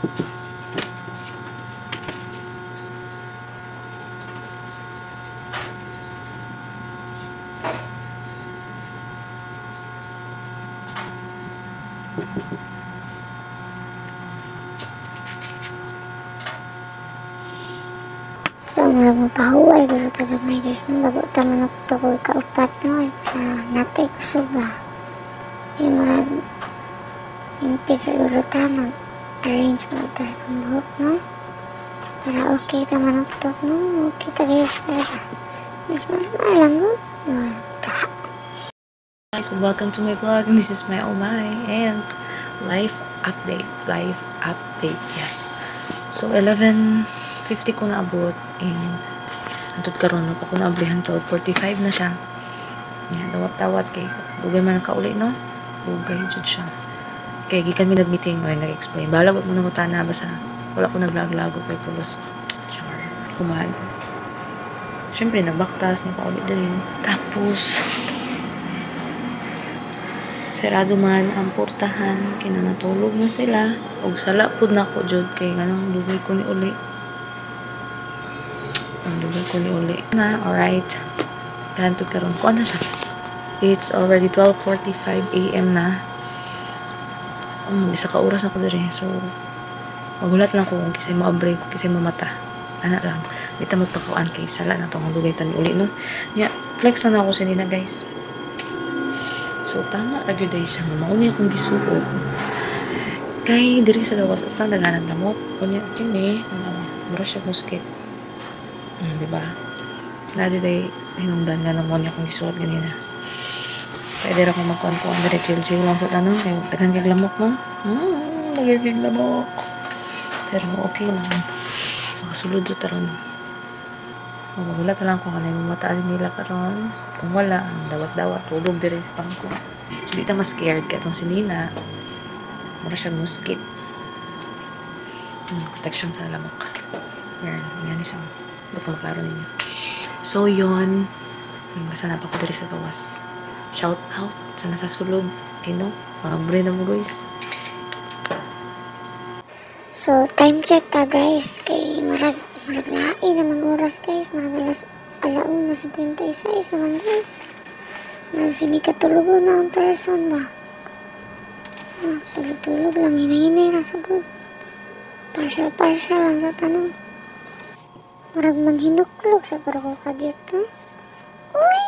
So, mapahuway dulu taga may guys no, bago tama na ito ko kaupat no, at natay ko suba. Yung marag, impis siguro tama, arrange ko ito sa itong buhok no, para okay tama na ito no, okay taga guys talaga. Mas lang no, Guys, welcome to my vlog. This is my oh my and life update, yes. So 11:50 ko na abot and antod karon pa ko na ablihan 12:45 na siya. Yan, dawat-dawat kay dugay man kauli no. Dugay jud siya. Kay gikan mi nag-meeting ay nag-explain. Balag mo na mutana basta wala ko naglag-lago kay pulos. Char. Kumahan. Siyempre nagbaktas ni pauli diri. Tapos sarado man ang portahan kinangatulog na sila og sala pud nako jud kay nganong dugay ko ni uli na. Alright, gantod karon ko na siya. It's already 12:45 AM na. Isa ka oras na ko diri, so magulat lang ko kung kisay mo abray ko kisay mo mata ana lang dita magpakawan kay sala na tong dugay tan uli no. Ya, flex na ako sa nila guys. So, tama agad ay siya nga. Mauni akong gisuot. Kay, diri sa gawas, asang naganan lamot. Kunya, kini, mura siya musket. Diba? Dadi day, hinungdan nga naman akong gisuot ganina. Pwede rin akong magkuhan-kuhan. Diri, chill-chill lang sa tanong. Kaya, tagan kag lamok, no? Nagiging lamok. Pero, okay lang. Makasulod sa taron. Magulat lang kung ano yung mataan nila karon. Kung wala, ang dawat-dawat, tulog dire sa bangko. So, di ta mas scared ka itong si Nina. Mura siyang muskit. Protection sa lamok. Yan siya. Ba't maklaro ninyo. So, yun. Basta na pa ko dire sa gawas. Shout out sa nasa sulod. Kino, mga brain na mo guys. so, time check ta guys, kay marag lain namang oras guys, marag alauna 56 naman guys. Marag si Mika tulog na ang person ba? Tulog lang, hinay-hinay na sa good. Partial lang sa tanong. Marag manghinuklog sa pero ko kadyot no? Uy!